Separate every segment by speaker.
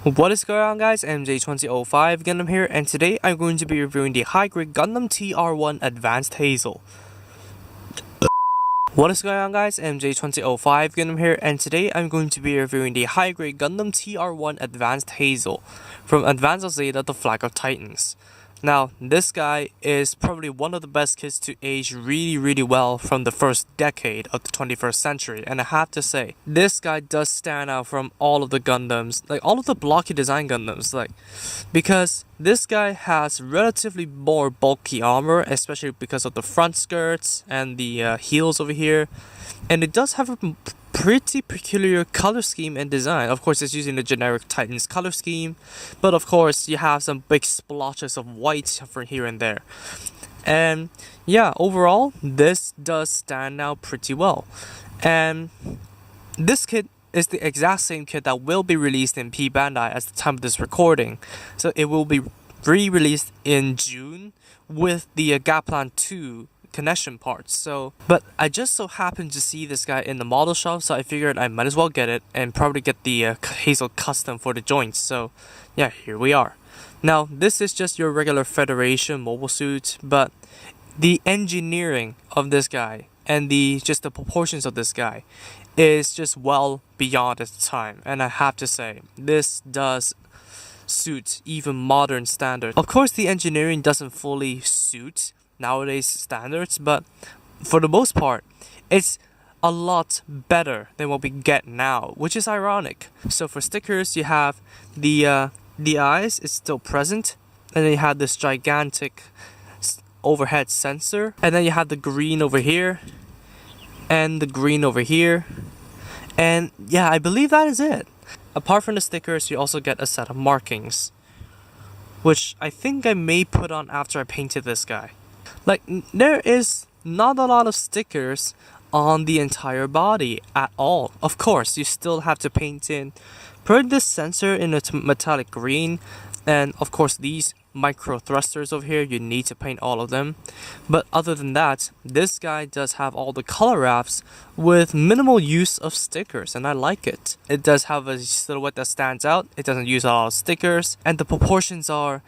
Speaker 1: What is going on, guys? MJ2005 Gundam here, and today I'm going to be reviewing the high-grade Gundam TR-1 Advanced Hazel. What is going on, guys? MJ2005 Gundam here, and today I'm going to be reviewing the high-grade Gundam TR-1 Advanced Hazel from Advanced Zeta, the Flag of Titans. Now, this guy is probably one of the best kids to age really well from the first decade of the 21st century, and I have to say, this guy does stand out from all of the Gundams, like all of the blocky design Gundams, because this guy has relatively more bulky armor, especially because of the front skirts and the heels over here, and it does have a pretty peculiar color scheme and design. Of course, it's using the generic Titans color scheme, but of course you have some big splotches of white from here and there. And yeah, overall this does stand out pretty well. And this kit is the exact same kit that will be released in P Bandai at the time of this recording, so it will be re-released in June with the Gaplan 2 connection parts. But I just so happened to see this guy in the model shop, so I figured I might as well get it and probably get the Hazel custom for the joints. So yeah, here we are. Now this is just your regular Federation mobile suit, but the engineering of this guy and the proportions of this guy is just well beyond its time, and I have to say this does suit even modern standards. Of course, the engineering doesn't fully suit nowadays standards, but for the most part it's a lot better than what we get now, which is ironic. So for stickers, you have the eyes is still present, and then you have this gigantic overhead sensor, and then you have the green over here and the green over here, and yeah, I believe that is it. Apart from the stickers, you also get a set of markings, which I think I may put on after I painted this guy. There is not a lot of stickers on the entire body at all. Of course, you still have to paint in, put this sensor in a metallic green, and of course these micro thrusters over here, you need to paint all of them. But other than that, this guy does have all the color wraps with minimal use of stickers, and I like it. It does have a silhouette that stands out, it doesn't use a lot of stickers, and the proportions are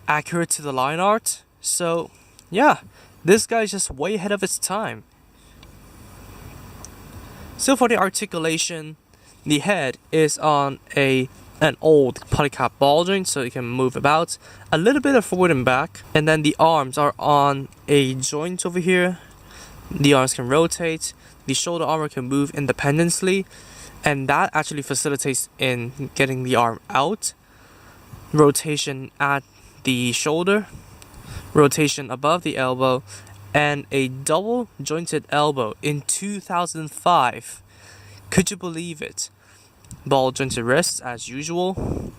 Speaker 1: accurate to the line art. So yeah, this guy is just way ahead of its time. So for the articulation, the head is on an old polycap ball joint, so it can move about a little bit of forward and back, and then the arms are on a joint over here. The arms can rotate, the shoulder armor can move independently, and that actually facilitates in getting the arm out. Rotation at the shoulder, rotation above the elbow, and a double jointed elbow in 2005. Could you believe it? Ball jointed wrists as usual,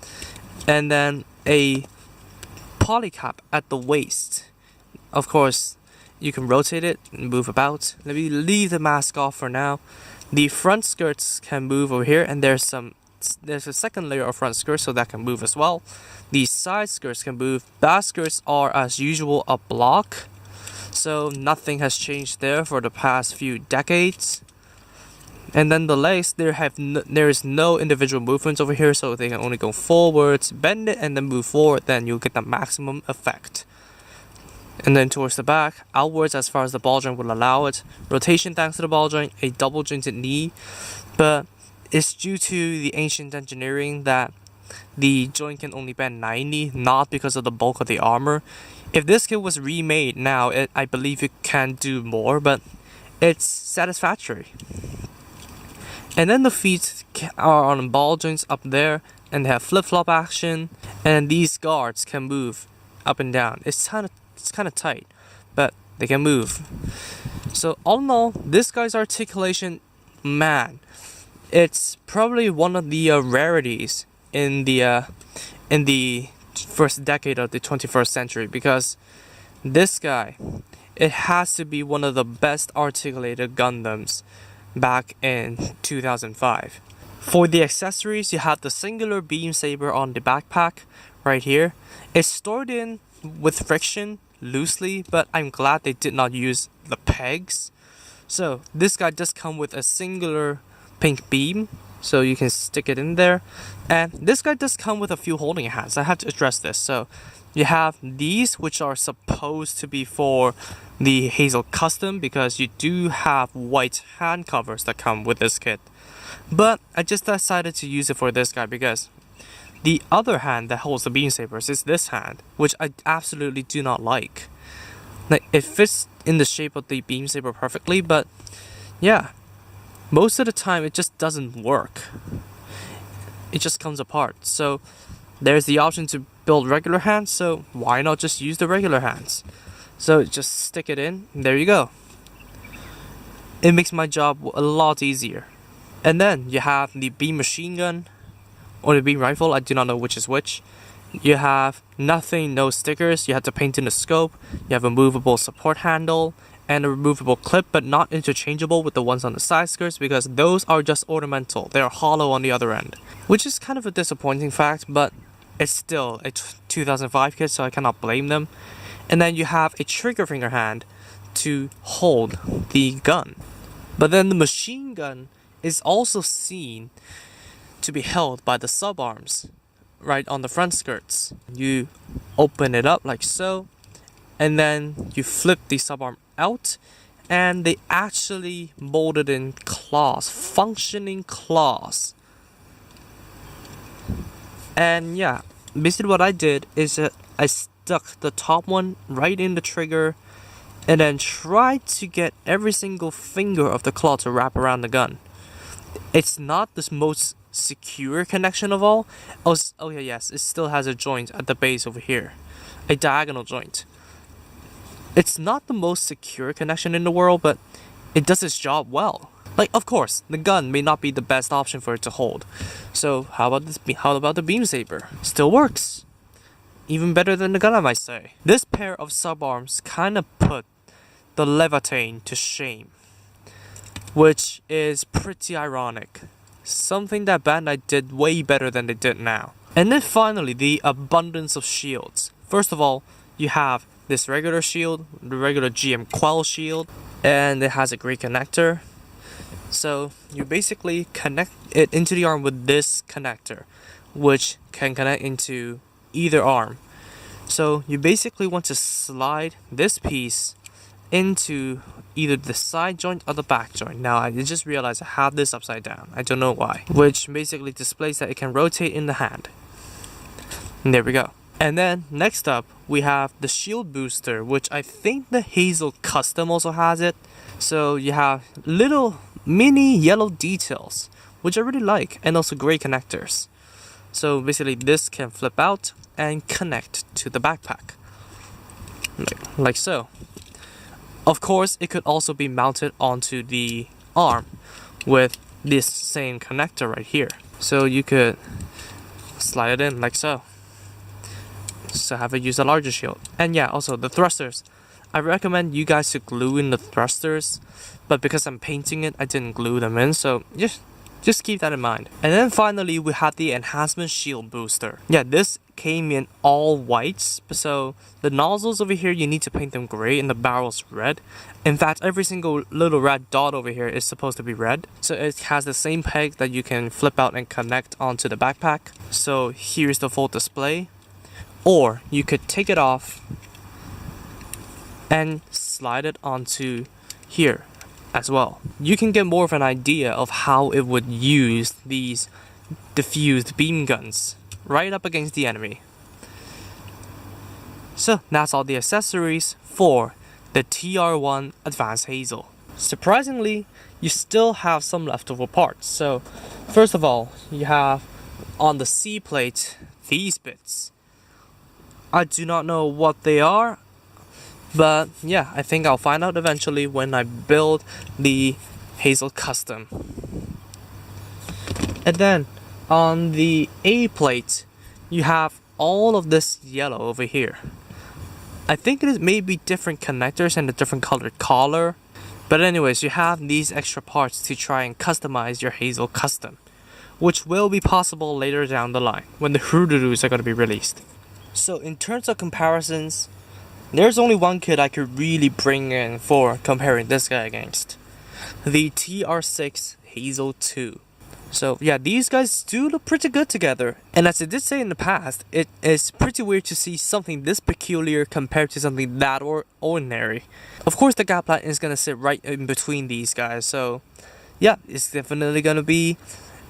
Speaker 1: and then a polycap at the waist. Of course, you can rotate it and move about. Let me leave the mask off for now. The front skirts can move over here, and there's a second layer of front skirts, so that can move as well. The side skirts can move. Back skirts are as usual a block, so nothing has changed there for the past few decades. And then the legs, there is no individual movements over here, so they can only go forwards, bend it, and then move forward. Then you'll get the maximum effect. And then towards the back, outwards as far as the ball joint will allow it. Rotation thanks to the ball joint, a double jointed knee, but it's due to the ancient engineering that the joint can only bend 90, not because of the bulk of the armor. If this kit was remade now, I believe it can do more, but it's satisfactory. And then the feet are on ball joints up there, and they have flip-flop action, and these guards can move up and down. It's kind of tight, but they can move. So all in all, this guy's articulation, man, it's probably one of the rarities in the first decade of the 21st century, because this guy, it has to be one of the best articulated Gundams back in 2005. For the accessories, you have the singular beam saber on the backpack right here. It's stored in with friction loosely, but I'm glad they did not use the pegs. So this guy does come with a singular pink beam, so you can stick it in there. And this guy does come with a few holding hands. I have to address this. So you have these, which are supposed to be for the Hazel custom, because you do have white hand covers that come with this kit. But I just decided to use it for this guy because the other hand that holds the beam sabers is this hand, which I absolutely do not like. Like, it fits in the shape of the beam saber perfectly, but yeah, most of the time it just doesn't work. It just comes apart. So there's the option to build regular hands, so why not just use the regular hands? So just stick it in, and there you go. It makes my job a lot easier. And then you have the beam machine gun or the beam rifle. I do not know which is which. You have nothing, no stickers. You have to paint in the scope. You have a movable support handle and a removable clip, but not interchangeable with the ones on the side skirts, because those are just ornamental. They are hollow on the other end, which is kind of a disappointing fact, but it's still a 2005 kit, so I cannot blame them. And then you have a trigger finger hand to hold the gun. But then the machine gun is also seen to be held by the sub arms right on the front skirts. You open it up like so, and then you flip the sub arm out, and they actually molded in claws, functioning claws. And yeah, basically what I did is that I stuck the top one right in the trigger and then tried to get every single finger of the claw to wrap around the gun. It's not the most secure connection of all. Oh yeah, yes, it still has a joint at the base over here, a diagonal joint. It's not the most secure connection in the world, but it does its job well. Like, of course, the gun may not be the best option for it to hold. So how about this? How about the beam saber? Still works. Even better than the gun, I might say. This pair of sub arms kind of put the Leviathan to shame, which is pretty ironic. Something that Bandai did way better than they did now. And then finally, the abundance of shields. First of all, you have this regular shield, the regular GM Quell shield, and it has a great connector. So you basically connect it into the arm with this connector, which can connect into either arm. So you basically want to slide this piece into either the side joint or the back joint. Now I just realized I have this upside down. I don't know why. Which basically displays that it can rotate in the hand. And there we go. And then next up we have the shield booster, which I think the Hazel custom also has it. So you have little mini yellow details, which I really like, and also gray connectors. So basically this can flip out and connect to the backpack. Like so. Of course, it could also be mounted onto the arm with this same connector right here. So you could slide it in like so. So have it use a larger shield. And yeah, also the thrusters. I recommend you guys to glue in the thrusters, but because I'm painting it, I didn't glue them in, so just keep that in mind. And then finally, we have the enhancement shield booster. Yeah, this came in all whites, so the nozzles over here, you need to paint them gray and the barrels red. In fact, every single little red dot over here is supposed to be red. So it has the same peg that you can flip out and connect onto the backpack. So here's the full display. Or you could take it off and slide it onto here as well. You can get more of an idea of how it would use these diffused beam guns right up against the enemy. So that's all the accessories for the TR-1 Advanced Hazel. Surprisingly, you still have some leftover parts. So first of all, you have on the C plate these bits. I do not know what they are, but yeah, I think I'll find out eventually when I build the Hazel custom. And then on the A plate, you have all of this yellow over here. I think it is maybe different connectors and a different colored collar. But anyways, you have these extra parts to try and customize your Hazel custom, which will be possible later down the line when the Hururus are going to be released. So in terms of comparisons, there's only one kit I could really bring in for comparing this guy against. The TR-6 Hazel 2. So yeah, these guys do look pretty good together. And as I did say in the past, it is pretty weird to see something this peculiar compared to something that ordinary. Of course, the Gatline is gonna sit right in between these guys. So yeah, it's definitely gonna be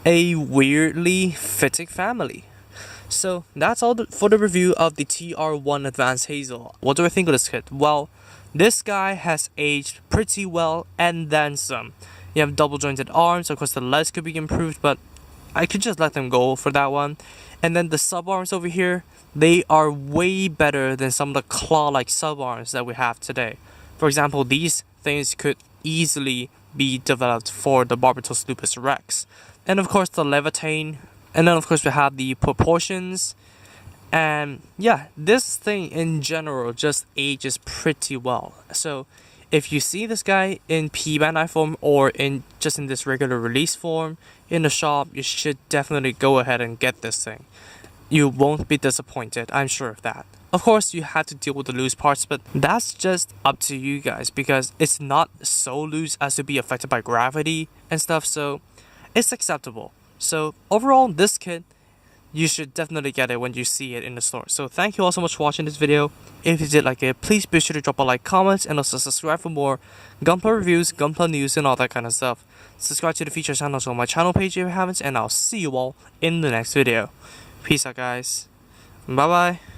Speaker 1: a weirdly fitting family. So that's all for the review of the TR-1 Advanced Hazel. What do I think of this kit? Well, this guy has aged pretty well and then some. You have double jointed arms, of course the legs could be improved, but I could just let them go for that one. And then the sub arms over here, they are way better than some of the claw-like sub arms that we have today. For example, these things could easily be developed for the Barbatos Lupus Rex. And of course the Levitate. And then of course we have the proportions. And yeah, this thing in general just ages pretty well. So if you see this guy in P-Bandai form or in this regular release form in the shop, you should definitely go ahead and get this thing. You won't be disappointed, I'm sure of that. Of course, you have to deal with the loose parts, but that's just up to you guys because it's not so loose as to be affected by gravity and stuff, so it's acceptable. So overall, this kit, you should definitely get it when you see it in the store. So thank you all so much for watching this video. If you did like it, please be sure to drop a like, comment, and also subscribe for more Gunpla reviews, Gunpla news, and all that kind of stuff. Subscribe to the feature channels on my channel page if you haven't, and I'll see you all in the next video. Peace out, guys. Bye bye.